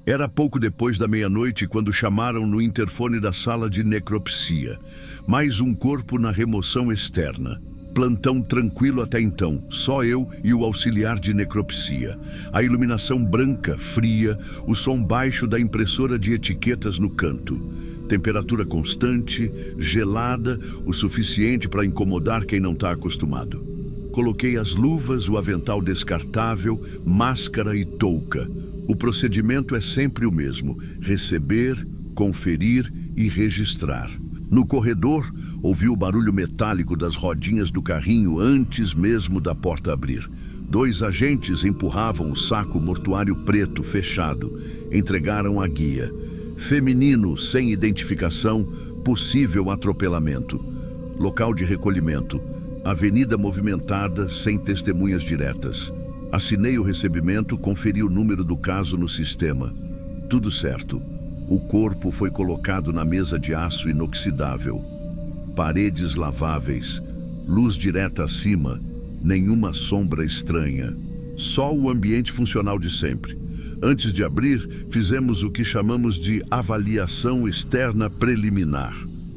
Era pouco depois da meia-noite quando chamaram no interfone da sala de necropsia. Mais um corpo na remoção externa. Plantão tranquilo até então, só eu e o auxiliar de necropsia. A iluminação branca, fria, o som baixo da impressora de etiquetas no canto. Temperatura constante, gelada, o suficiente para incomodar quem não está acostumado. Coloquei as luvas, o avental descartável, máscara e touca. O procedimento é sempre o mesmo: receber, conferir e registrar. No corredor, ouvi o barulho metálico das rodinhas do carrinho antes mesmo da porta abrir. 2 agentes empurravam o saco mortuário preto fechado. Entregaram a guia. Feminino, sem identificação, possível atropelamento. Local de recolhimento. Avenida movimentada, sem testemunhas diretas. Assinei o recebimento, conferi o número do caso no sistema. Tudo certo. O corpo foi colocado na mesa de aço inoxidável. Paredes laváveis, luz direta acima, nenhuma sombra estranha. Só o ambiente funcional de sempre. Antes de abrir, fizemos o que chamamos de avaliação externa preliminar.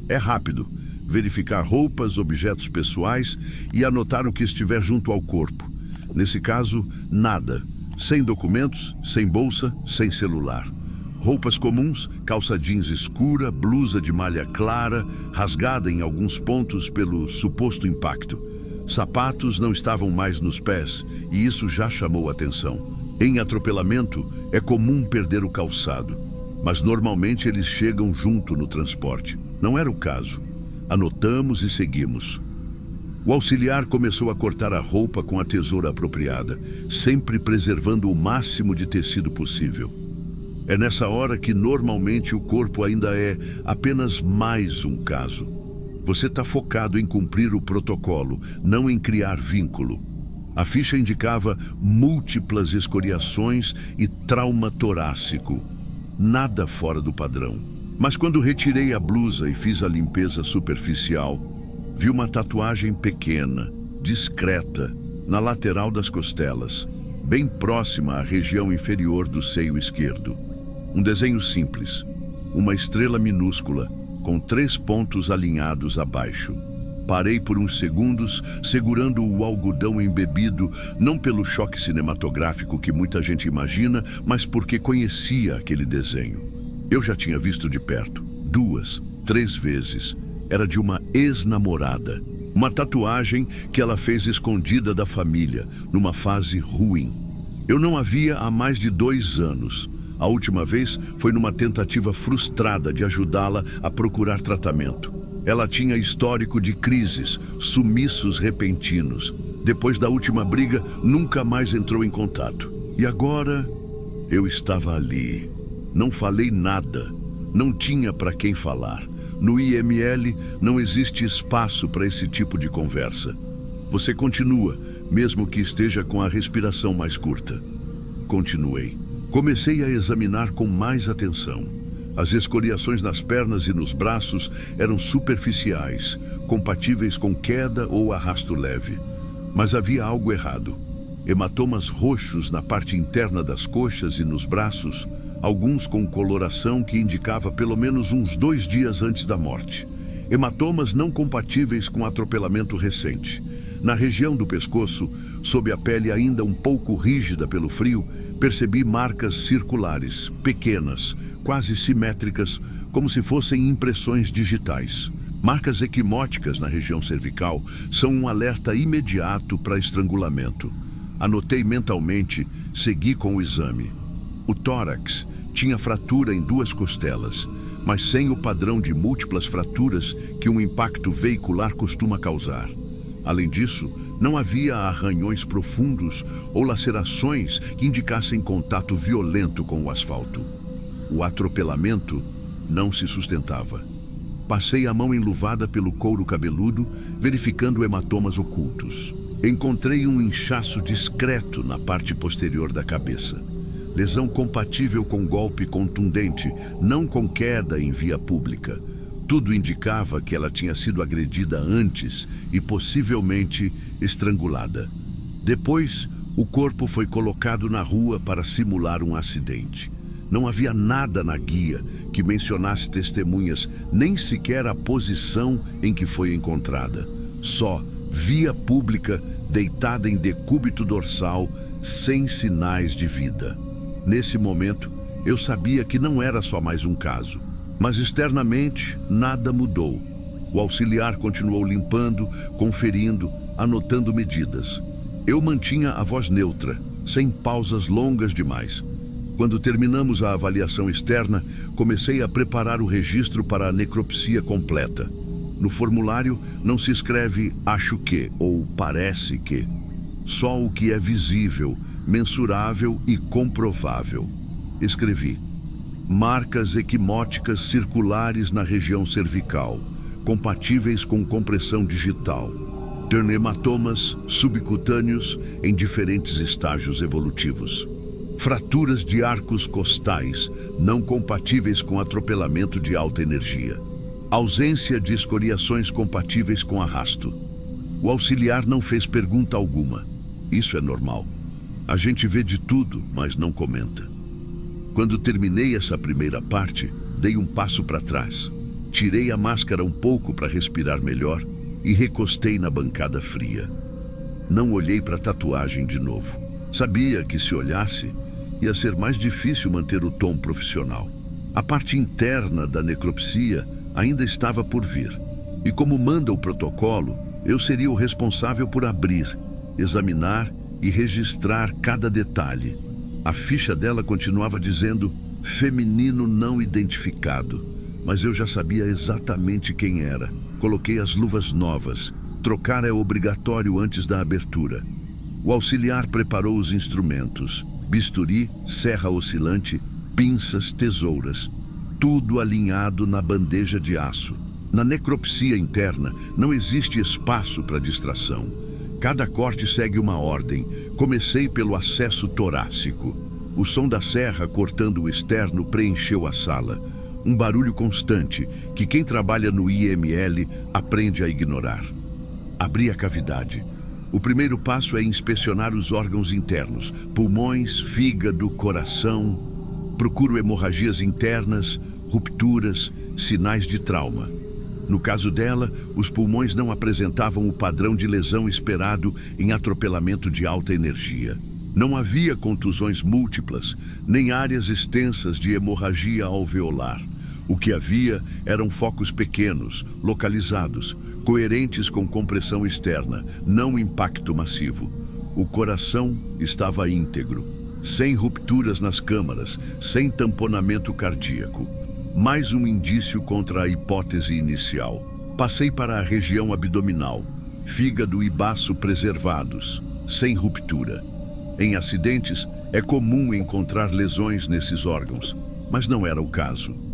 É rápido. Verificar roupas, objetos pessoais e anotar o que estiver junto ao corpo. Nesse caso, nada. Sem documentos, sem bolsa, sem celular. Roupas comuns, calça jeans escura, blusa de malha clara, rasgada em alguns pontos pelo suposto impacto. Sapatos não estavam mais nos pés e isso já chamou atenção. Em atropelamento, é comum perder o calçado, mas normalmente eles chegam junto no transporte. Não era o caso. Anotamos e seguimos. O auxiliar começou a cortar a roupa com a tesoura apropriada, sempre preservando o máximo de tecido possível. É nessa hora que normalmente o corpo ainda é apenas mais um caso. Você está focado em cumprir o protocolo, não em criar vínculo. A ficha indicava múltiplas escoriações e trauma torácico. Nada fora do padrão. Mas quando retirei a blusa e fiz a limpeza superficial, vi uma tatuagem pequena, discreta, na lateral das costelas, bem próxima à região inferior do seio esquerdo. Um desenho simples, uma estrela minúscula, com 3 pontos alinhados abaixo. Parei por uns segundos, segurando o algodão embebido, não pelo choque cinematográfico que muita gente imagina, mas porque conhecia aquele desenho. Eu já tinha visto de perto, 2, 3 vezes. Era de uma ex-namorada. Uma tatuagem que ela fez escondida da família, numa fase ruim. Eu não a via há mais de 2 anos. A última vez foi numa tentativa frustrada de ajudá-la a procurar tratamento. Ela tinha histórico de crises, sumiços repentinos. Depois da última briga, nunca mais entrou em contato. E agora, eu estava ali. Não falei nada. Não tinha para quem falar. No IML, não existe espaço para esse tipo de conversa. Você continua, mesmo que esteja com a respiração mais curta. Continuei. Comecei a examinar com mais atenção. As escoriações nas pernas e nos braços eram superficiais, compatíveis com queda ou arrasto leve. Mas havia algo errado. Hematomas roxos na parte interna das coxas e nos braços, alguns com coloração que indicava pelo menos uns 2 dias antes da morte. Hematomas não compatíveis com atropelamento recente. Na região do pescoço, sob a pele ainda um pouco rígida pelo frio, percebi marcas circulares, pequenas, quase simétricas, como se fossem impressões digitais. Marcas equimóticas na região cervical são um alerta imediato para estrangulamento. Anotei mentalmente, segui com o exame. O tórax tinha fratura em 2 costelas, mas sem o padrão de múltiplas fraturas que um impacto veicular costuma causar. Além disso, não havia arranhões profundos ou lacerações que indicassem contato violento com o asfalto. O atropelamento não se sustentava. Passei a mão enluvada pelo couro cabeludo, verificando hematomas ocultos. Encontrei um inchaço discreto na parte posterior da cabeça. Lesão compatível com golpe contundente, não com queda em via pública. Tudo indicava que ela tinha sido agredida antes e possivelmente estrangulada. Depois, o corpo foi colocado na rua para simular um acidente. Não havia nada na guia que mencionasse testemunhas, nem sequer a posição em que foi encontrada. Só via pública deitada em decúbito dorsal, sem sinais de vida. Nesse momento, eu sabia que não era só mais um caso, mas externamente nada mudou. O auxiliar continuou limpando, conferindo, anotando medidas. Eu mantinha a voz neutra, sem pausas longas demais. Quando terminamos a avaliação externa, comecei a preparar o registro para a necropsia completa. No formulário não se escreve acho que ou parece que. Só o que é visível, mensurável e comprovável. Escrevi: marcas equimóticas circulares na região cervical, compatíveis com compressão digital. Hematomas subcutâneos em diferentes estágios evolutivos. Fraturas de arcos costais, não compatíveis com atropelamento de alta energia. Ausência de escoriações compatíveis com arrasto. O auxiliar não fez pergunta alguma. Isso é normal. A gente vê de tudo, mas não comenta. Quando terminei essa primeira parte, dei um passo para trás. Tirei a máscara um pouco para respirar melhor e recostei na bancada fria. Não olhei para a tatuagem de novo. Sabia que se olhasse, ia ser mais difícil manter o tom profissional. A parte interna da necropsia ainda estava por vir. E como manda o protocolo, eu seria o responsável por abrir, examinar e registrar cada detalhe. A ficha dela continuava dizendo feminino não identificado, mas eu já sabia exatamente quem era. Coloquei as luvas novas. Trocar é obrigatório antes da abertura. O auxiliar preparou os instrumentos: bisturi, serra oscilante, pinças, tesouras. Tudo alinhado na bandeja de aço. Na necropsia interna não existe espaço para distração. Cada corte segue uma ordem. Comecei pelo acesso torácico. O som da serra cortando o externo preencheu a sala. Um barulho constante que quem trabalha no IML aprende a ignorar. Abri a cavidade. O primeiro passo é inspecionar os órgãos internos: pulmões, fígado, coração. Procuro hemorragias internas, rupturas, sinais de trauma. No caso dela, os pulmões não apresentavam o padrão de lesão esperado em atropelamento de alta energia. Não havia contusões múltiplas, nem áreas extensas de hemorragia alveolar. O que havia eram focos pequenos, localizados, coerentes com compressão externa, não impacto massivo. O coração estava íntegro, sem rupturas nas câmaras, sem tamponamento cardíaco. Mais um indício contra a hipótese inicial. Passei para a região abdominal, fígado e baço preservados, sem ruptura. Em acidentes, é comum encontrar lesões nesses órgãos, mas não era o caso.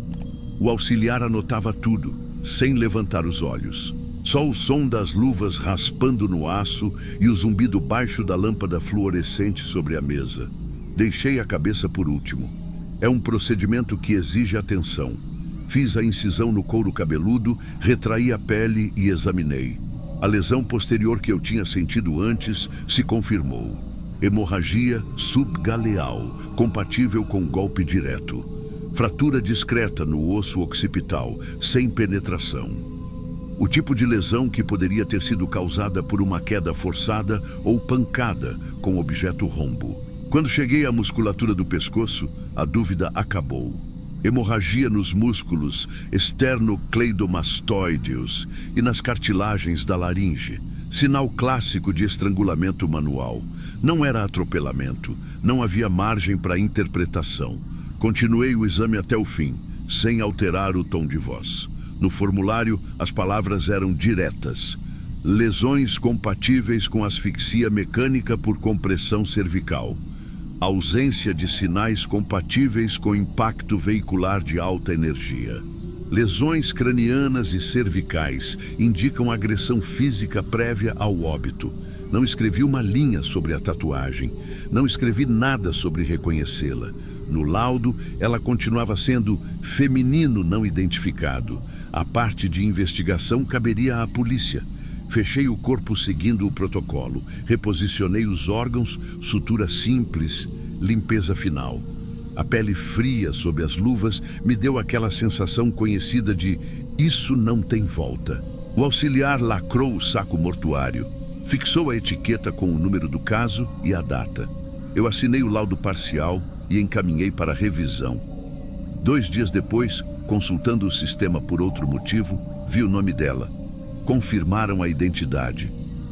O auxiliar anotava tudo, sem levantar os olhos. Só o som das luvas raspando no aço e o zumbido baixo da lâmpada fluorescente sobre a mesa. Deixei a cabeça por último. É um procedimento que exige atenção. Fiz a incisão no couro cabeludo, retraí a pele e examinei. A lesão posterior que eu tinha sentido antes se confirmou. Hemorragia subgaleal, compatível com golpe direto. Fratura discreta no osso occipital, sem penetração. O tipo de lesão que poderia ter sido causada por uma queda forçada ou pancada com objeto rombo. Quando cheguei à musculatura do pescoço, a dúvida acabou. Hemorragia nos músculos esternocleidomastoideus e nas cartilagens da laringe. Sinal clássico de estrangulamento manual. Não era atropelamento, não havia margem para interpretação. Continuei o exame até o fim, sem alterar o tom de voz. No formulário, as palavras eram diretas. Lesões compatíveis com asfixia mecânica por compressão cervical. Ausência de sinais compatíveis com impacto veicular de alta energia. Lesões cranianas e cervicais indicam agressão física prévia ao óbito. Não escrevi uma linha sobre a tatuagem. Não escrevi nada sobre reconhecê-la. No laudo, ela continuava sendo feminino não identificado. A parte de investigação caberia à polícia. Fechei o corpo seguindo o protocolo. Reposicionei os órgãos, sutura simples, limpeza final. A pele fria sob as luvas me deu aquela sensação conhecida de "isso não tem volta". O auxiliar lacrou o saco mortuário, fixou a etiqueta com o número do caso e a data. Eu assinei o laudo parcial e encaminhei para revisão. 2 dias depois, consultando o sistema por outro motivo, vi o nome dela. Confirmaram a identidade.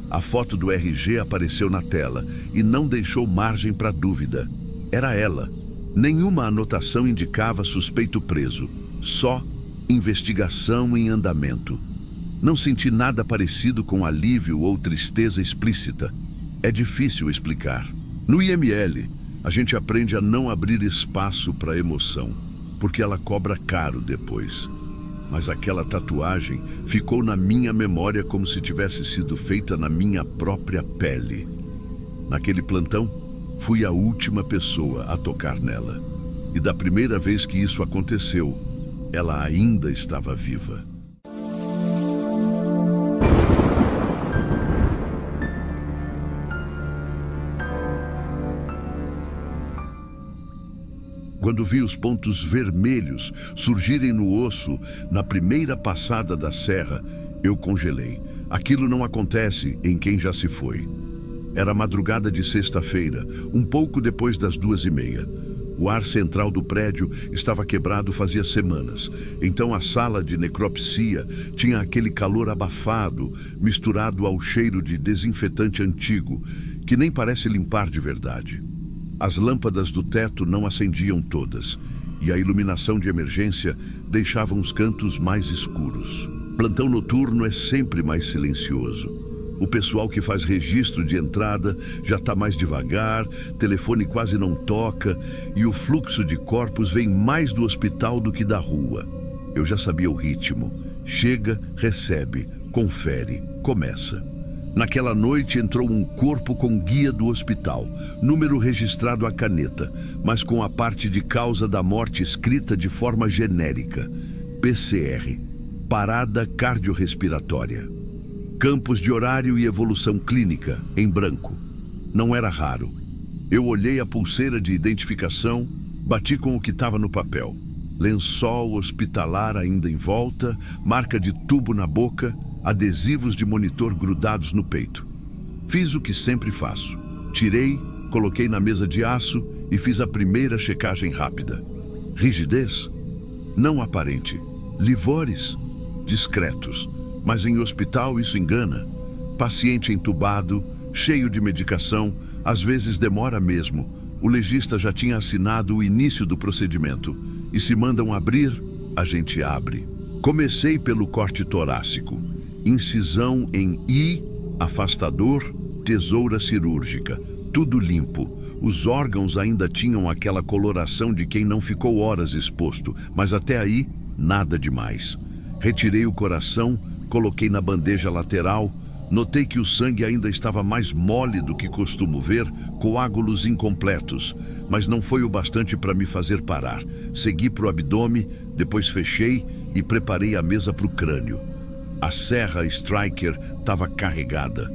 A foto do RG apareceu na tela e não deixou margem para dúvida. Era ela. Nenhuma anotação indicava suspeito preso. Só investigação em andamento. Não senti nada parecido com alívio ou tristeza explícita. É difícil explicar. No IML, a gente aprende a não abrir espaço para emoção, porque ela cobra caro depois. Mas aquela tatuagem ficou na minha memória como se tivesse sido feita na minha própria pele. Naquele plantão, fui a última pessoa a tocar nela. E da primeira vez que isso aconteceu, ela ainda estava viva. Quando vi os pontos vermelhos surgirem no osso na primeira passada da serra, eu congelei. Aquilo não acontece em quem já se foi. Era madrugada de sexta-feira, um pouco depois das 2h30. O ar central do prédio estava quebrado fazia semanas. Então a sala de necropsia tinha aquele calor abafado, misturado ao cheiro de desinfetante antigo, que nem parece limpar de verdade. As lâmpadas do teto não acendiam todas, e a iluminação de emergência deixava os cantos mais escuros. Plantão noturno é sempre mais silencioso. O pessoal que faz registro de entrada já está mais devagar, telefone quase não toca, e o fluxo de corpos vem mais do hospital do que da rua. Eu já sabia o ritmo. Chega, recebe, confere, começa. Naquela noite entrou um corpo com guia do hospital, número registrado à caneta, mas com a parte de causa da morte escrita de forma genérica. PCR, parada cardiorrespiratória. Campos de horário e evolução clínica, em branco. Não era raro. Eu olhei a pulseira de identificação, bati com o que estava no papel. Lençol hospitalar ainda em volta, marca de tubo na boca, adesivos de monitor grudados no peito. Fiz o que sempre faço. Tirei, coloquei na mesa de aço e fiz a primeira checagem rápida. Rigidez? Não aparente. Livores? Discretos. Mas em hospital isso engana. Paciente entubado, cheio de medicação, às vezes demora mesmo. O legista já tinha assinado o início do procedimento. E se mandam abrir, a gente abre. Comecei pelo corte torácico. Incisão em I, afastador, tesoura cirúrgica. Tudo limpo. Os órgãos ainda tinham aquela coloração de quem não ficou horas exposto, mas até aí, nada demais. Retirei o coração, coloquei na bandeja lateral, notei que o sangue ainda estava mais mole do que costumo ver, coágulos incompletos, mas não foi o bastante para me fazer parar. Segui para o abdômen, depois fechei e preparei a mesa para o crânio. A serra Striker estava carregada.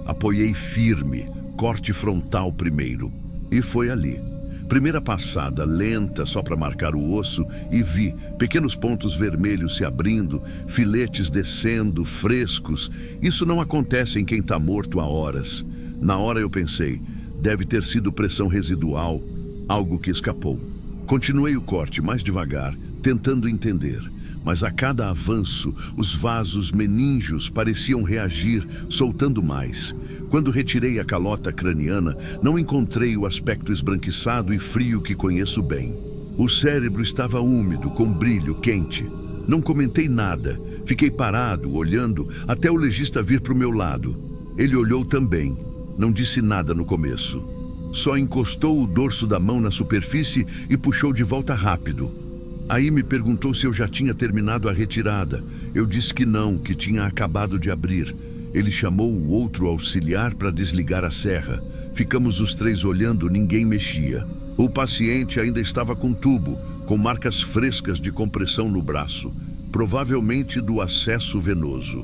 Apoiei firme, corte frontal primeiro. E foi ali. Primeira passada, lenta, só para marcar o osso, e vi pequenos pontos vermelhos se abrindo, filetes descendo, frescos. Isso não acontece em quem está morto há horas. Na hora eu pensei, deve ter sido pressão residual, algo que escapou. Continuei o corte mais devagar, tentando entender. Mas a cada avanço, os vasos meníngeos pareciam reagir, soltando mais. Quando retirei a calota craniana, não encontrei o aspecto esbranquiçado e frio que conheço bem. O cérebro estava úmido, com brilho, quente. Não comentei nada. Fiquei parado, olhando, até o legista vir para o meu lado. Ele olhou também. Não disse nada no começo. Só encostou o dorso da mão na superfície e puxou de volta rápido. Aí me perguntou se eu já tinha terminado a retirada. Eu disse que não, que tinha acabado de abrir. Ele chamou o outro auxiliar para desligar a serra. Ficamos os três olhando, ninguém mexia. O paciente ainda estava com tubo, com marcas frescas de compressão no braço, provavelmente do acesso venoso.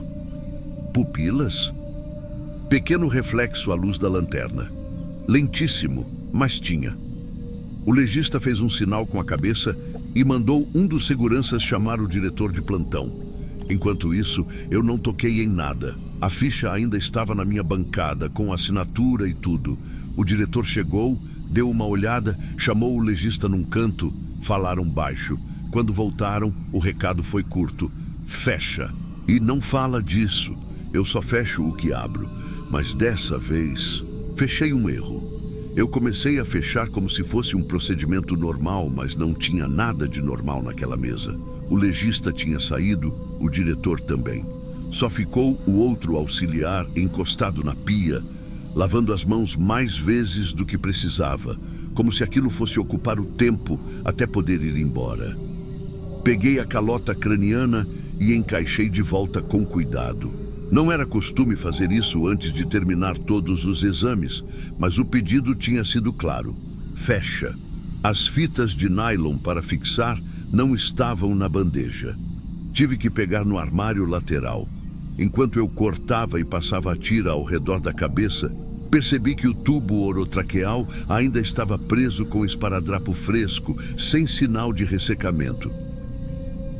Pupilas? Pequeno reflexo à luz da lanterna. Lentíssimo, mas tinha. O legista fez um sinal com a cabeça e mandou um dos seguranças chamar o diretor de plantão. Enquanto isso, eu não toquei em nada. A ficha ainda estava na minha bancada, com assinatura e tudo. O diretor chegou, deu uma olhada, chamou o legista num canto, falaram baixo. Quando voltaram, o recado foi curto: fecha. E não fala disso. Eu só fecho o que abro. Mas dessa vez, fechei um erro. Eu comecei a fechar como se fosse um procedimento normal, mas não tinha nada de normal naquela mesa. O legista tinha saído, o diretor também. Só ficou o outro auxiliar encostado na pia, lavando as mãos mais vezes do que precisava, como se aquilo fosse ocupar o tempo até poder ir embora. Peguei a calota craniana e encaixei de volta com cuidado. Não era costume fazer isso antes de terminar todos os exames, mas o pedido tinha sido claro: fecha. As fitas de nylon para fixar não estavam na bandeja. Tive que pegar no armário lateral. Enquanto eu cortava e passava a tira ao redor da cabeça, percebi que o tubo orotraqueal ainda estava preso com esparadrapo fresco, sem sinal de ressecamento.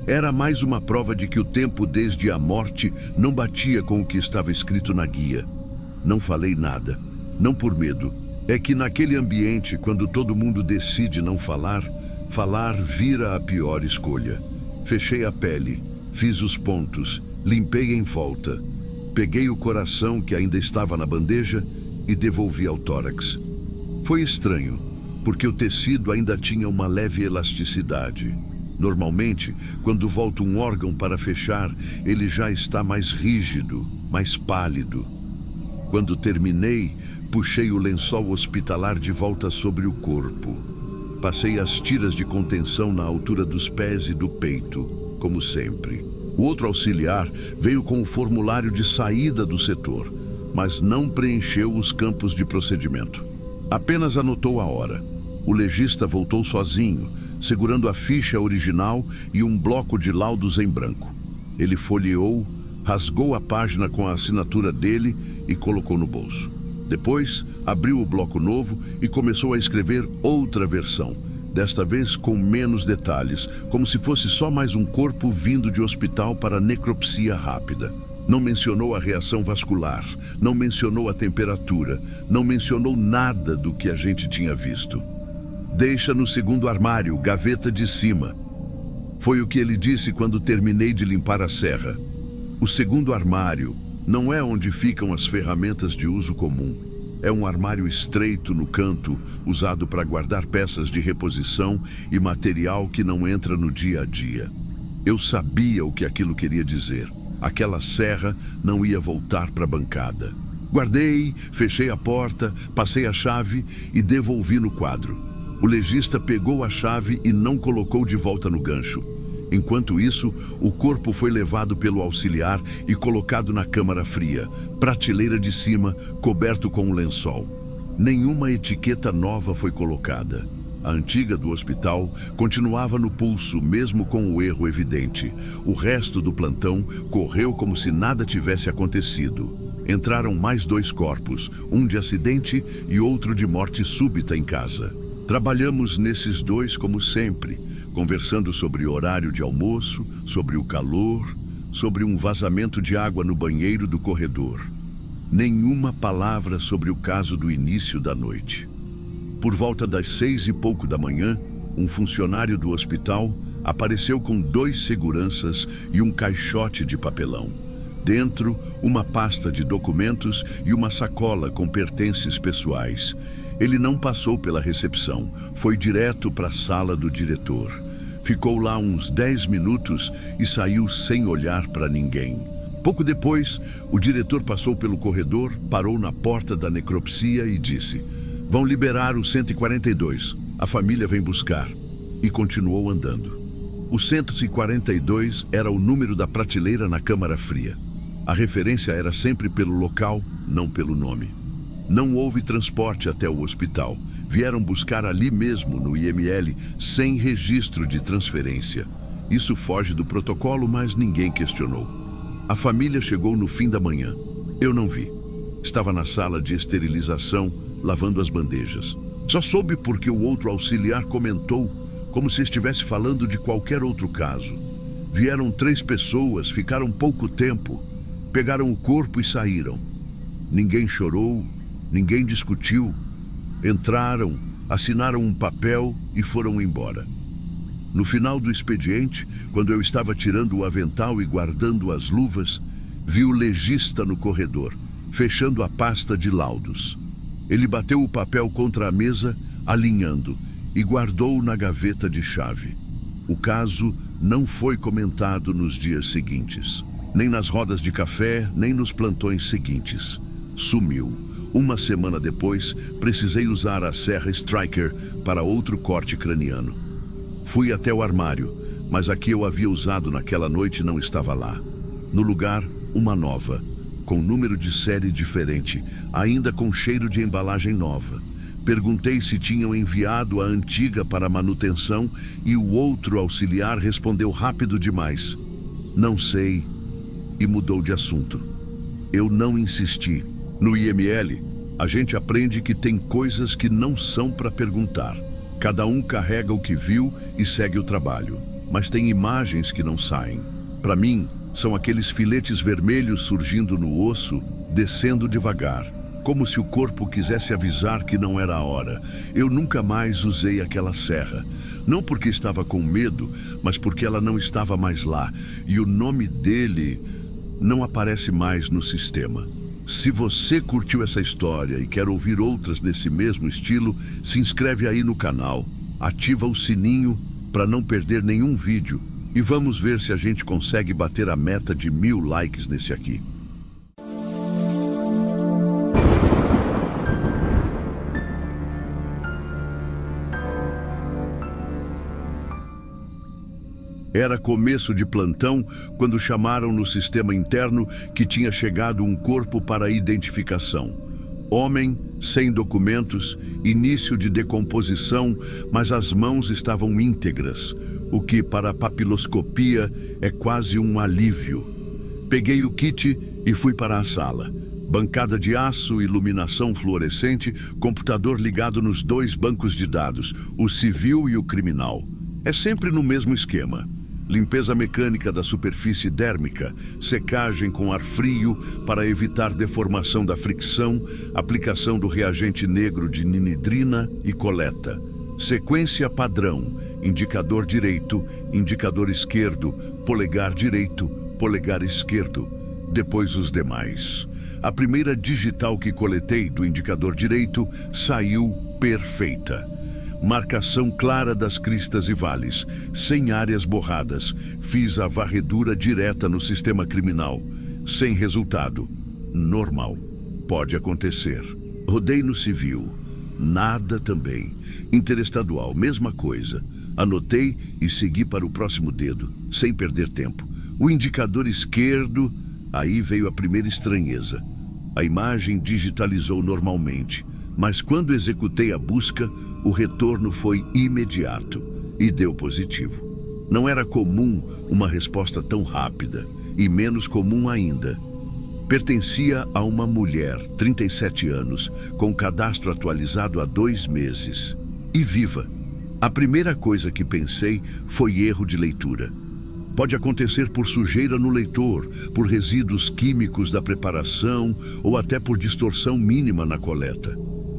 Era mais uma prova de que o tempo desde a morte não batia com o que estava escrito na guia. Não falei nada, não por medo. É que naquele ambiente, quando todo mundo decide não falar, falar vira a pior escolha. Fechei a pele, fiz os pontos, limpei em volta. Peguei o coração que ainda estava na bandeja e devolvi ao tórax. Foi estranho, porque o tecido ainda tinha uma leve elasticidade. Normalmente, quando volto um órgão para fechar, ele já está mais rígido, mais pálido. Quando terminei, puxei o lençol hospitalar de volta sobre o corpo. Passei as tiras de contenção na altura dos pés e do peito, como sempre. O outro auxiliar veio com o formulário de saída do setor, mas não preencheu os campos de procedimento. Apenas anotou a hora. O legista voltou sozinho, segurando a ficha original e um bloco de laudos em branco. Ele folheou, rasgou a página com a assinatura dele e colocou no bolso. Depois, abriu o bloco novo e começou a escrever outra versão, desta vez com menos detalhes, como se fosse só mais um corpo vindo de hospital para necropsia rápida. Não mencionou a reação vascular, não mencionou a temperatura, não mencionou nada do que a gente tinha visto. Deixa no segundo armário, gaveta de cima. Foi o que ele disse quando terminei de limpar a serra. O segundo armário não é onde ficam as ferramentas de uso comum. É um armário estreito no canto, usado para guardar peças de reposição e material que não entra no dia a dia. Eu sabia o que aquilo queria dizer. Aquela serra não ia voltar para a bancada. Guardei, fechei a porta, passei a chave e devolvi no quadro. O legista pegou a chave e não colocou de volta no gancho. Enquanto isso, o corpo foi levado pelo auxiliar e colocado na câmara fria, prateleira de cima, coberto com um lençol. Nenhuma etiqueta nova foi colocada. A antiga do hospital continuava no pulso, mesmo com o erro evidente. O resto do plantão correu como se nada tivesse acontecido. Entraram mais 2 corpos, um de acidente e outro de morte súbita em casa. Trabalhamos nesses 2 como sempre, conversando sobre o horário de almoço, sobre o calor, sobre um vazamento de água no banheiro do corredor. Nenhuma palavra sobre o caso do início da noite. Por volta das 6 e pouco da manhã, um funcionário do hospital apareceu com 2 seguranças e um caixote de papelão. Dentro, uma pasta de documentos e uma sacola com pertences pessoais. Ele não passou pela recepção, foi direto para a sala do diretor. Ficou lá uns 10 minutos e saiu sem olhar para ninguém. Pouco depois, o diretor passou pelo corredor, parou na porta da necropsia e disse: "Vão liberar o 142, a família vem buscar." E continuou andando. O 142 era o número da prateleira na câmara fria. A referência era sempre pelo local, não pelo nome. Não houve transporte até o hospital. Vieram buscar ali mesmo, no IML, sem registro de transferência. Isso foge do protocolo, mas ninguém questionou. A família chegou no fim da manhã. Eu não vi. Estava na sala de esterilização, lavando as bandejas. Só soube porque o outro auxiliar comentou, como se estivesse falando de qualquer outro caso. Vieram 3 pessoas, ficaram pouco tempo, pegaram o corpo e saíram. Ninguém chorou, ninguém discutiu. Entraram, assinaram um papel e foram embora. No final do expediente, quando eu estava tirando o avental e guardando as luvas, vi o legista no corredor, fechando a pasta de laudos. Ele bateu o papel contra a mesa, alinhando, e guardou-o na gaveta de chave. O caso não foi comentado nos dias seguintes, nem nas rodas de café, nem nos plantões seguintes. Sumiu. Uma semana depois, precisei usar a serra Striker para outro corte craniano. Fui até o armário, mas a que eu havia usado naquela noite não estava lá. No lugar, uma nova, com número de série diferente, ainda com cheiro de embalagem nova. Perguntei se tinham enviado a antiga para manutenção e o outro auxiliar respondeu rápido demais. Não sei, e mudou de assunto. Eu não insisti. No IML, a gente aprende que tem coisas que não são para perguntar. Cada um carrega o que viu e segue o trabalho. Mas tem imagens que não saem. Para mim, são aqueles filetes vermelhos surgindo no osso, descendo devagar, como se o corpo quisesse avisar que não era a hora. Eu nunca mais usei aquela serra. Não porque estava com medo, mas porque ela não estava mais lá. E o nome dele não aparece mais no sistema. Se você curtiu essa história e quer ouvir outras nesse mesmo estilo, se inscreve aí no canal, ativa o sininho para não perder nenhum vídeo e vamos ver se a gente consegue bater a meta de 1000 likes nesse aqui. Era começo de plantão quando chamaram no sistema interno que tinha chegado um corpo para identificação. Homem, sem documentos, início de decomposição, mas as mãos estavam íntegras, o que para a papiloscopia é quase um alívio. Peguei o kit e fui para a sala. Bancada de aço, iluminação fluorescente, computador ligado nos 2 bancos de dados, o civil e o criminal. É sempre no mesmo esquema. Limpeza mecânica da superfície dérmica, secagem com ar frio para evitar deformação da fricção, aplicação do reagente negro de ninidrina e coleta. Sequência padrão, indicador direito, indicador esquerdo, polegar direito, polegar esquerdo, depois os demais. A primeira digital que coletei do indicador direito saiu perfeita. Marcação clara das cristas e vales, sem áreas borradas. Fiz a varredura direta no sistema criminal. Sem resultado. Normal. Pode acontecer. Rodei no civil. Nada também. Interestadual, mesma coisa. Anotei e segui para o próximo dedo, sem perder tempo. O indicador esquerdo, aí veio a primeira estranheza. A imagem digitalizou normalmente. Mas quando executei a busca, o retorno foi imediato e deu positivo. Não era comum uma resposta tão rápida, e menos comum ainda. Pertencia a uma mulher, 37 anos, com cadastro atualizado há 2 meses. E viva. A primeira coisa que pensei foi erro de leitura. Pode acontecer por sujeira no leitor, por resíduos químicos da preparação ou até por distorção mínima na coleta.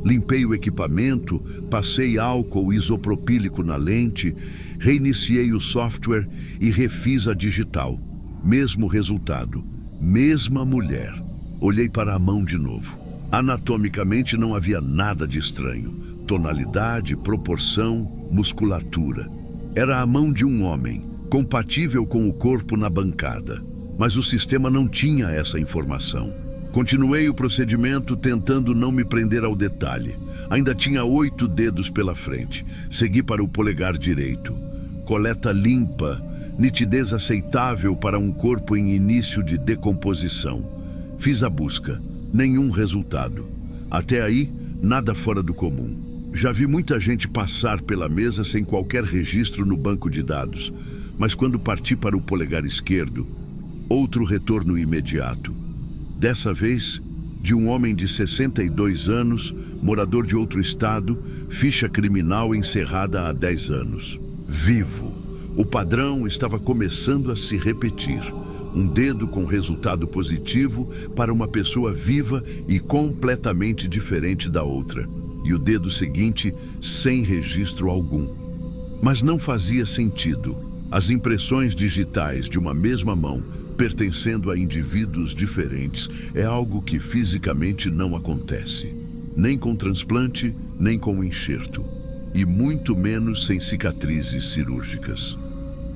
Limpei o equipamento, passei álcool isopropílico na lente, reiniciei o software e refiz a digital. Mesmo resultado, mesma mulher. Olhei para a mão de novo. Anatomicamente não havia nada de estranho. Tonalidade, proporção, musculatura. Era a mão de um homem, compatível com o corpo na bancada. Mas o sistema não tinha essa informação. Continuei o procedimento tentando não me prender ao detalhe. Ainda tinha 8 dedos pela frente. Segui para o polegar direito. Coleta limpa, nitidez aceitável para um corpo em início de decomposição. Fiz a busca. Nenhum resultado. Até aí, nada fora do comum. Já vi muita gente passar pela mesa sem qualquer registro no banco de dados. Mas quando parti para o polegar esquerdo, outro retorno imediato. Dessa vez, de um homem de 62 anos, morador de outro estado, ficha criminal encerrada há 10 anos. Vivo. O padrão estava começando a se repetir. Um dedo com resultado positivo para uma pessoa viva e completamente diferente da outra. E o dedo seguinte sem registro algum. Mas não fazia sentido. As impressões digitais de uma mesma mão, pertencendo a indivíduos diferentes, é algo que fisicamente não acontece. Nem com transplante, nem com enxerto. E muito menos sem cicatrizes cirúrgicas.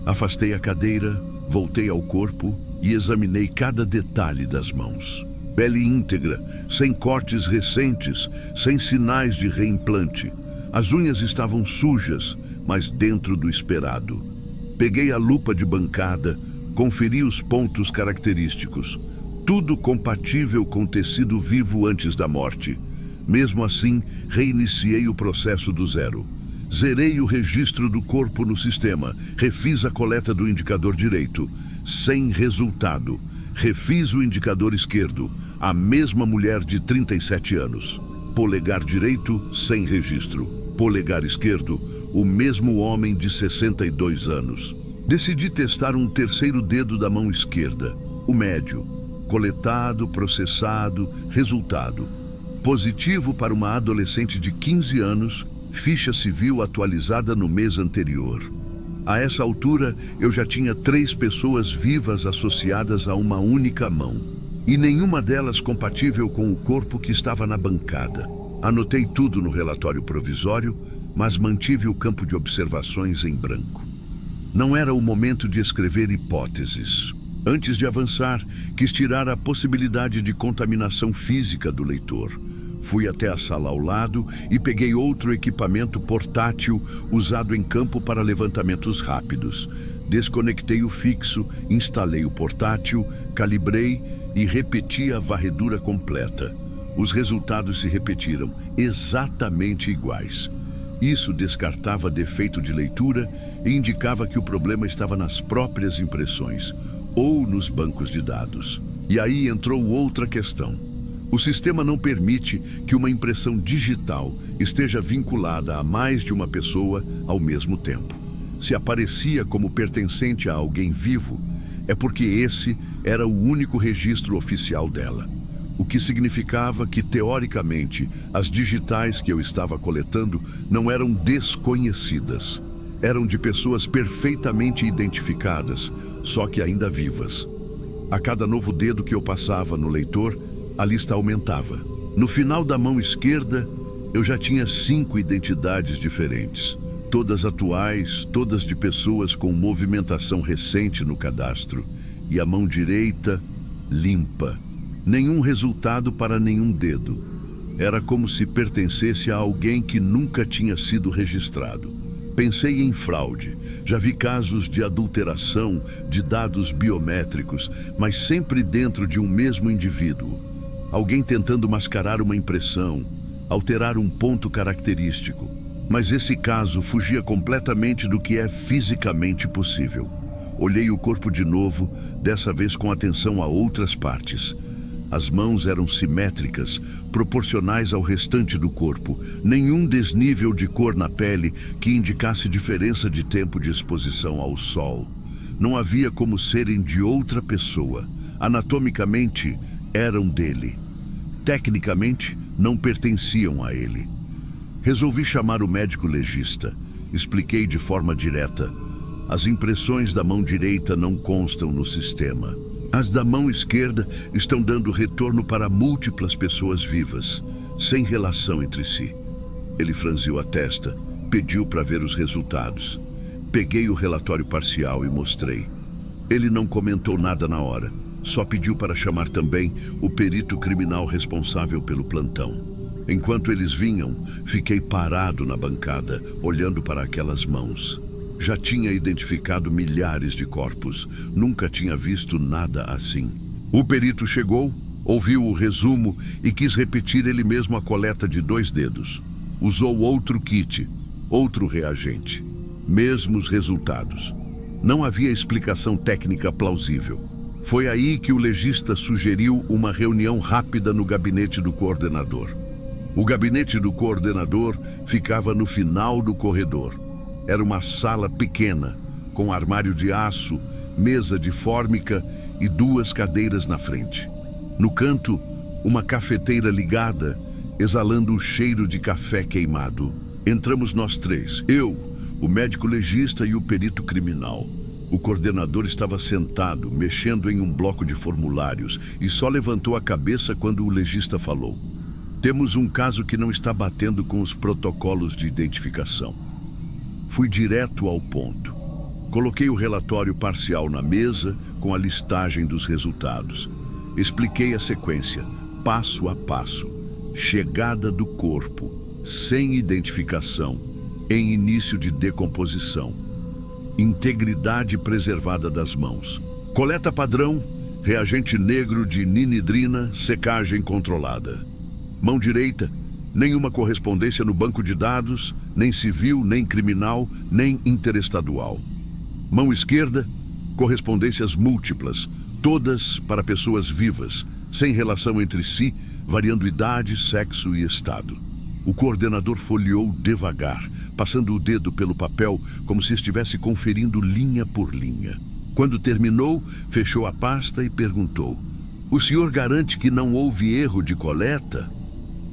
Afastei a cadeira, voltei ao corpo e examinei cada detalhe das mãos. Pele íntegra, sem cortes recentes, sem sinais de reimplante. As unhas estavam sujas, mas dentro do esperado. Peguei a lupa de bancada, conferi os pontos característicos. Tudo compatível com tecido vivo antes da morte. Mesmo assim, reiniciei o processo do zero. Zerei o registro do corpo no sistema, refiz a coleta do indicador direito. Sem resultado. Refiz o indicador esquerdo, a mesma mulher de 37 anos. Polegar direito, sem registro. Polegar esquerdo, o mesmo homem de 62 anos. Decidi testar um terceiro dedo da mão esquerda, o médio. Coletado, processado, resultado. Positivo para uma adolescente de 15 anos, ficha civil atualizada no mês anterior. A essa altura, eu já tinha 3 pessoas vivas associadas a uma única mão. E nenhuma delas compatível com o corpo que estava na bancada. Anotei tudo no relatório provisório, mas mantive o campo de observações em branco. Não era o momento de escrever hipóteses. Antes de avançar, quis tirar a possibilidade de contaminação física do leitor. Fui até a sala ao lado e peguei outro equipamento portátil usado em campo para levantamentos rápidos. Desconectei o fixo, instalei o portátil, calibrei e repeti a varredura completa. Os resultados se repetiram, exatamente iguais. Isso descartava defeito de leitura e indicava que o problema estava nas próprias impressões ou nos bancos de dados. E aí entrou outra questão. O sistema não permite que uma impressão digital esteja vinculada a mais de uma pessoa ao mesmo tempo. Se aparecia como pertencente a alguém vivo, é porque esse era o único registro oficial dela. O que significava que, teoricamente, as digitais que eu estava coletando não eram desconhecidas. Eram de pessoas perfeitamente identificadas, só que ainda vivas. A cada novo dedo que eu passava no leitor, a lista aumentava. No final da mão esquerda, eu já tinha 5 identidades diferentes. Todas atuais, todas de pessoas com movimentação recente no cadastro. E a mão direita, limpa. Nenhum resultado para nenhum dedo. Era como se pertencesse a alguém que nunca tinha sido registrado. Pensei em fraude. Já vi casos de adulteração de dados biométricos, mas sempre dentro de um mesmo indivíduo. Alguém tentando mascarar uma impressão, alterar um ponto característico. Mas esse caso fugia completamente do que é fisicamente possível. Olhei o corpo de novo, dessa vez com atenção a outras partes. As mãos eram simétricas, proporcionais ao restante do corpo. Nenhum desnível de cor na pele que indicasse diferença de tempo de exposição ao sol. Não havia como serem de outra pessoa. Anatomicamente, eram dele. Tecnicamente, não pertenciam a ele. Resolvi chamar o médico legista. Expliquei de forma direta. As impressões da mão direita não constam no sistema. As da mão esquerda estão dando retorno para múltiplas pessoas vivas, sem relação entre si. Ele franziu a testa, pediu para ver os resultados. Peguei o relatório parcial e mostrei. Ele não comentou nada na hora. Só pediu para chamar também o perito criminal responsável pelo plantão. Enquanto eles vinham, fiquei parado na bancada, olhando para aquelas mãos. Já tinha identificado milhares de corpos, nunca tinha visto nada assim. O perito chegou, ouviu o resumo e quis repetir ele mesmo a coleta de 2 dedos. Usou outro kit, outro reagente. Mesmos resultados. Não havia explicação técnica plausível. Foi aí que o legista sugeriu uma reunião rápida no gabinete do coordenador. O gabinete do coordenador ficava no final do corredor. Era uma sala pequena, com armário de aço, mesa de fórmica e 2 cadeiras na frente. No canto, uma cafeteira ligada, exalando o cheiro de café queimado. Entramos nós 3, eu, o médico legista e o perito criminal. O coordenador estava sentado, mexendo em um bloco de formulários, e só levantou a cabeça quando o legista falou: "Temos um caso que não está batendo com os protocolos de identificação." Fui direto ao ponto. Coloquei o relatório parcial na mesa com a listagem dos resultados. Expliquei a sequência, passo a passo. Chegada do corpo, sem identificação, em início de decomposição. Integridade preservada das mãos. Coleta padrão, reagente negro de ninidrina, secagem controlada. Mão direita, nenhuma correspondência no banco de dados, nem civil, nem criminal, nem interestadual. Mão esquerda, correspondências múltiplas, todas para pessoas vivas, sem relação entre si, variando idade, sexo e estado. O coordenador folheou devagar, passando o dedo pelo papel como se estivesse conferindo linha por linha. Quando terminou, fechou a pasta e perguntou: "O senhor garante que não houve erro de coleta?"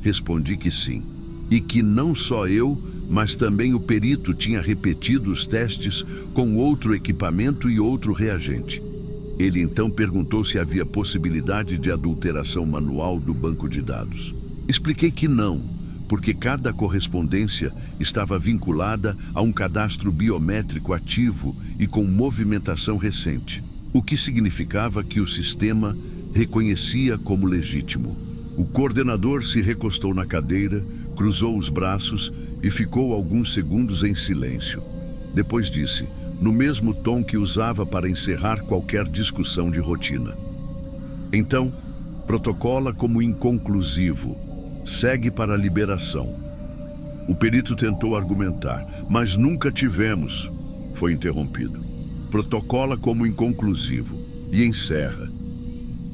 Respondi que sim, e que não só eu, mas também o perito tinha repetido os testes com outro equipamento e outro reagente. Ele então perguntou se havia possibilidade de adulteração manual do banco de dados. Expliquei que não, porque cada correspondência estava vinculada a um cadastro biométrico ativo e com movimentação recente, o que significava que o sistema reconhecia como legítimo. O coordenador se recostou na cadeira, cruzou os braços e ficou alguns segundos em silêncio. Depois disse, no mesmo tom que usava para encerrar qualquer discussão de rotina: "Então, protocola como inconclusivo. Segue para a liberação." O perito tentou argumentar, mas nunca tivemos. Foi interrompido. "Protocola como inconclusivo." E encerra.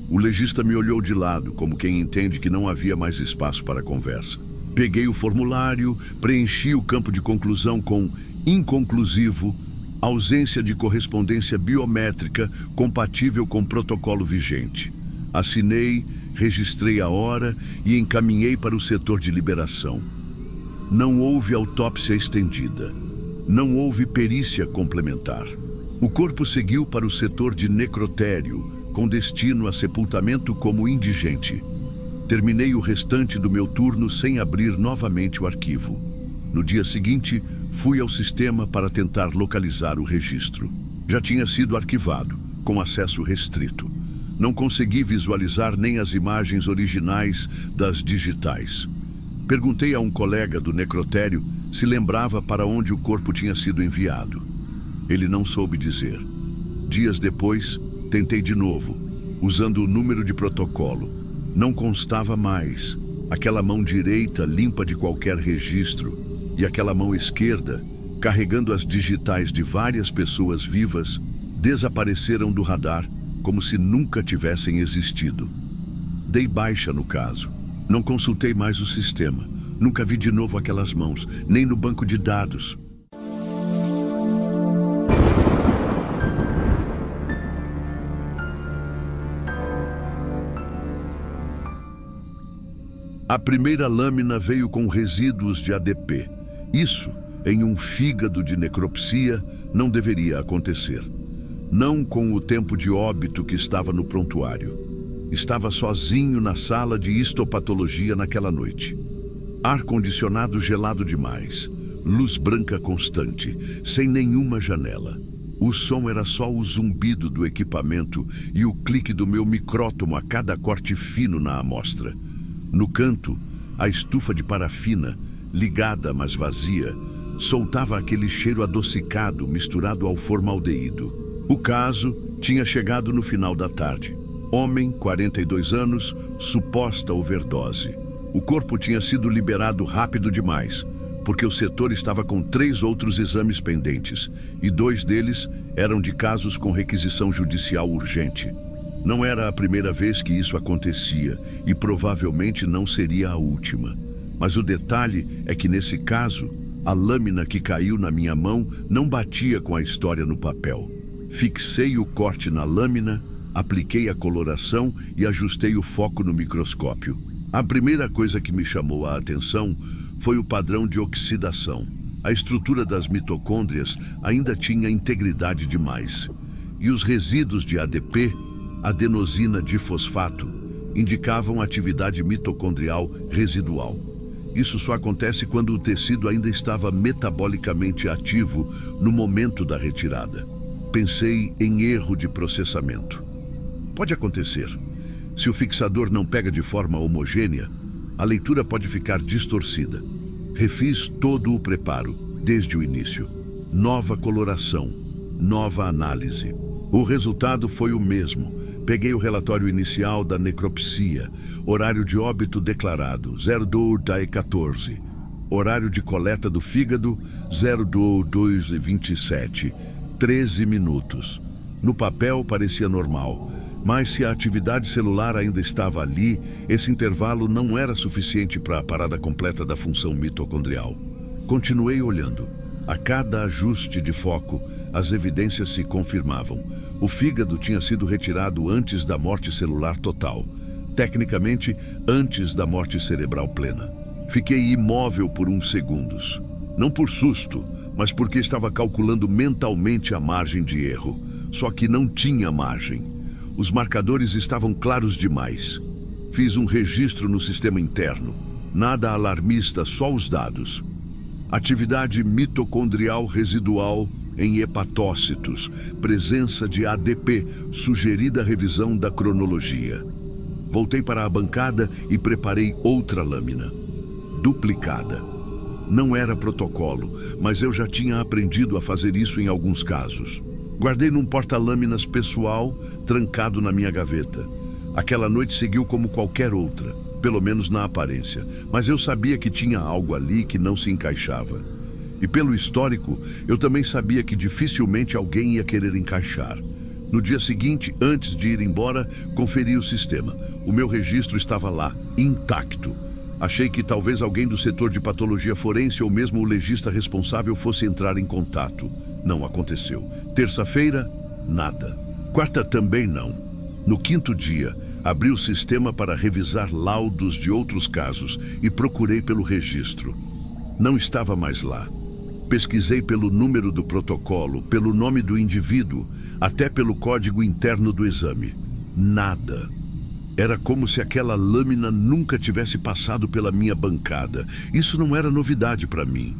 O legista me olhou de lado, como quem entende que não havia mais espaço para conversa. Peguei o formulário, preenchi o campo de conclusão com inconclusivo, ausência de correspondência biométrica compatível com protocolo vigente. Assinei, registrei a hora e encaminhei para o setor de liberação. Não houve autópsia estendida. Não houve perícia complementar. O corpo seguiu para o setor de necrotério, com destino a sepultamento como indigente. Terminei o restante do meu turno sem abrir novamente o arquivo. No dia seguinte, fui ao sistema para tentar localizar o registro. Já tinha sido arquivado, com acesso restrito. Não consegui visualizar nem as imagens originais das digitais. Perguntei a um colega do necrotério se lembrava para onde o corpo tinha sido enviado. Ele não soube dizer. Dias depois, tentei de novo, usando o número de protocolo. Não constava mais. Aquela mão direita limpa de qualquer registro e aquela mão esquerda, carregando as digitais de várias pessoas vivas, desapareceram do radar como se nunca tivessem existido. Dei baixa no caso. Não consultei mais o sistema. Nunca vi de novo aquelas mãos, nem no banco de dados. A primeira lâmina veio com resíduos de ADP. Isso, em um fígado de necropsia, não deveria acontecer. Não com o tempo de óbito que estava no prontuário. Estava sozinho na sala de histopatologia naquela noite. Ar-condicionado gelado demais. Luz branca constante, sem nenhuma janela. O som era só o zumbido do equipamento e o clique do meu micrótomo a cada corte fino na amostra. No canto, a estufa de parafina, ligada mas vazia, soltava aquele cheiro adocicado misturado ao formaldeído. O caso tinha chegado no final da tarde. Homem, 42 anos, suposta overdose. O corpo tinha sido liberado rápido demais, porque o setor estava com 3 outros exames pendentes, e 2 deles eram de casos com requisição judicial urgente. Não era a primeira vez que isso acontecia e provavelmente não seria a última. Mas o detalhe é que, nesse caso, a lâmina que caiu na minha mão não batia com a história no papel. Fixei o corte na lâmina, apliquei a coloração e ajustei o foco no microscópio. A primeira coisa que me chamou a atenção foi o padrão de oxidação. A estrutura das mitocôndrias ainda tinha integridade demais. E os resíduos de ADP, adenosina difosfato, indicavam atividade mitocondrial residual. Isso só acontece quando o tecido ainda estava metabolicamente ativo no momento da retirada. Pensei em erro de processamento. Pode acontecer. Se o fixador não pega de forma homogênea, a leitura pode ficar distorcida. Refiz todo o preparo, desde o início. Nova coloração, nova análise. O resultado foi o mesmo. Peguei o relatório inicial da necropsia, horário de óbito declarado, 02/14. Horário de coleta do fígado, 02/27, 13 minutos. No papel parecia normal, mas se a atividade celular ainda estava ali, esse intervalo não era suficiente para a parada completa da função mitocondrial. Continuei olhando. A cada ajuste de foco, as evidências se confirmavam. O fígado tinha sido retirado antes da morte celular total. Tecnicamente, antes da morte cerebral plena. Fiquei imóvel por uns segundos. Não por susto, mas porque estava calculando mentalmente a margem de erro. Só que não tinha margem. Os marcadores estavam claros demais. Fiz um registro no sistema interno. Nada alarmista, só os dados. Atividade mitocondrial residual em hepatócitos, presença de ADP, sugerida revisão da cronologia. Voltei para a bancada e preparei outra lâmina, duplicada. Não era protocolo, mas eu já tinha aprendido a fazer isso em alguns casos. Guardei num porta-lâminas pessoal, trancado na minha gaveta. Aquela noite seguiu como qualquer outra, pelo menos na aparência, mas eu sabia que tinha algo ali que não se encaixava. E pelo histórico, eu também sabia que dificilmente alguém ia querer encaixar. No dia seguinte, antes de ir embora, conferi o sistema. O meu registro estava lá, intacto. Achei que talvez alguém do setor de patologia forense ou mesmo o legista responsável fosse entrar em contato. Não aconteceu. Terça-feira, nada. Quarta também não. No quinto dia, abri o sistema para revisar laudos de outros casos e procurei pelo registro. Não estava mais lá. Pesquisei pelo número do protocolo, pelo nome do indivíduo, até pelo código interno do exame. Nada. Era como se aquela lâmina nunca tivesse passado pela minha bancada. Isso não era novidade para mim.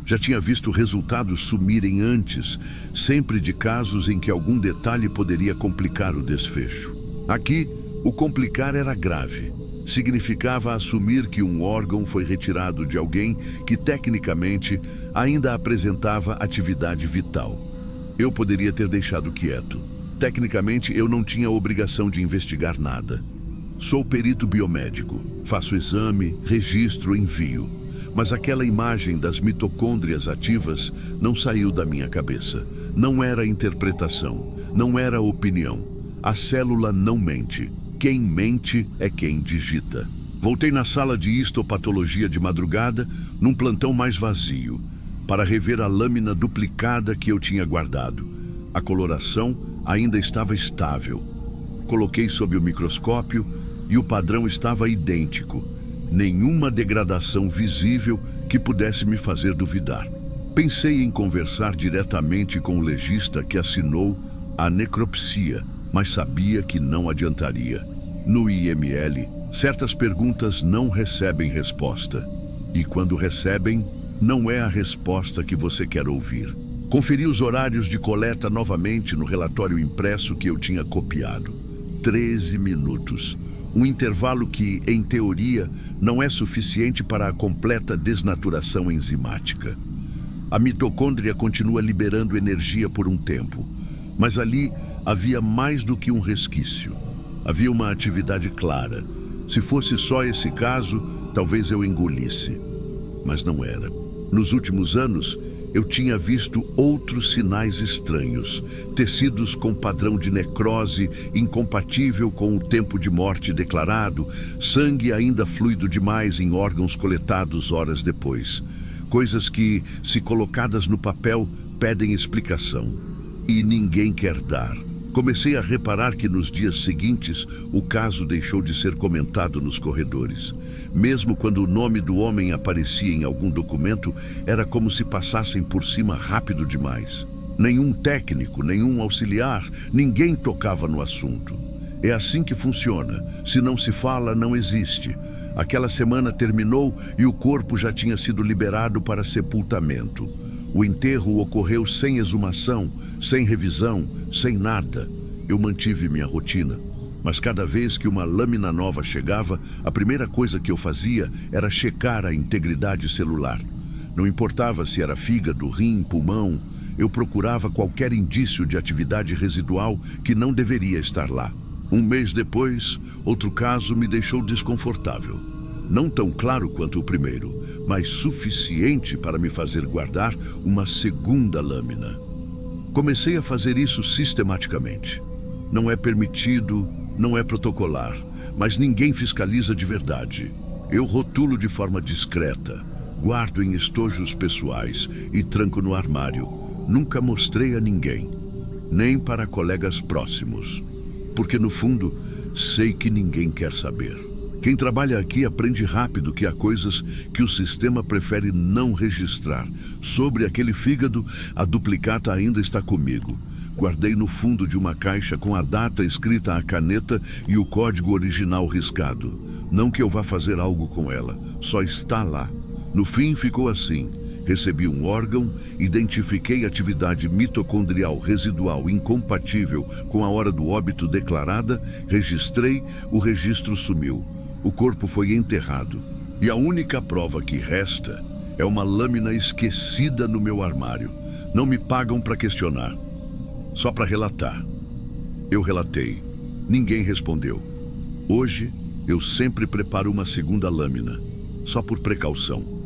Já tinha visto resultados sumirem antes, sempre de casos em que algum detalhe poderia complicar o desfecho. Aqui, o complicar era grave. Significava assumir que um órgão foi retirado de alguém que, tecnicamente, ainda apresentava atividade vital. Eu poderia ter deixado quieto. Tecnicamente, eu não tinha obrigação de investigar nada. Sou perito biomédico, faço exame, registro, envio. Mas aquela imagem das mitocôndrias ativas não saiu da minha cabeça. Não era interpretação, não era opinião. A célula não mente. Quem mente é quem digita. Voltei na sala de histopatologia de madrugada, num plantão mais vazio, para rever a lâmina duplicada que eu tinha guardado. A coloração ainda estava estável. Coloquei sob o microscópio e o padrão estava idêntico. Nenhuma degradação visível que pudesse me fazer duvidar. Pensei em conversar diretamente com o legista que assinou a necropsia, mas sabia que não adiantaria. No IML, certas perguntas não recebem resposta. E quando recebem, não é a resposta que você quer ouvir. Conferi os horários de coleta novamente no relatório impresso que eu tinha copiado. 13 minutos. Um intervalo que, em teoria, não é suficiente para a completa desnaturação enzimática. A mitocôndria continua liberando energia por um tempo, mas ali havia mais do que um resquício. Havia uma atividade clara. Se fosse só esse caso, talvez eu engolisse. Mas não era. Nos últimos anos, Eu tinha visto outros sinais estranhos, tecidos com padrão de necrose incompatível com o tempo de morte declarado, sangue ainda fluido demais em órgãos coletados horas depois. Coisas que, se colocadas no papel, pedem explicação. E ninguém quer dar. Comecei a reparar que nos dias seguintes o caso deixou de ser comentado nos corredores. Mesmo quando o nome do homem aparecia em algum documento, era como se passassem por cima rápido demais. Nenhum técnico, nenhum auxiliar, ninguém tocava no assunto. É assim que funciona. Se não se fala, não existe. Aquela semana terminou e o corpo já tinha sido liberado para sepultamento. O enterro ocorreu sem exumação, sem revisão, sem nada. Eu mantive minha rotina, mas cada vez que uma lâmina nova chegava, a primeira coisa que eu fazia era checar a integridade celular. Não importava se era fígado, rim, pulmão, eu procurava qualquer indício de atividade residual que não deveria estar lá. Um mês depois, outro caso me deixou desconfortável. Não tão claro quanto o primeiro, mas suficiente para me fazer guardar uma segunda lâmina. Comecei a fazer isso sistematicamente. Não é permitido, não é protocolar, mas ninguém fiscaliza de verdade. Eu rotulo de forma discreta, guardo em estojos pessoais e tranco no armário. Nunca mostrei a ninguém, nem para colegas próximos, porque no fundo sei que ninguém quer saber. Quem trabalha aqui aprende rápido que há coisas que o sistema prefere não registrar. Sobre aquele fígado, a duplicata ainda está comigo. Guardei no fundo de uma caixa com a data escrita à caneta e o código original riscado. Não que eu vá fazer algo com ela, só está lá. No fim ficou assim. Recebi um órgão, identifiquei atividade mitocondrial residual incompatível com a hora do óbito declarada, registrei, o registro sumiu. O corpo foi enterrado. E a única prova que resta é uma lâmina esquecida no meu armário. Não me pagam para questionar, só para relatar. Eu relatei. Ninguém respondeu. Hoje, eu sempre preparo uma segunda lâmina, só por precaução.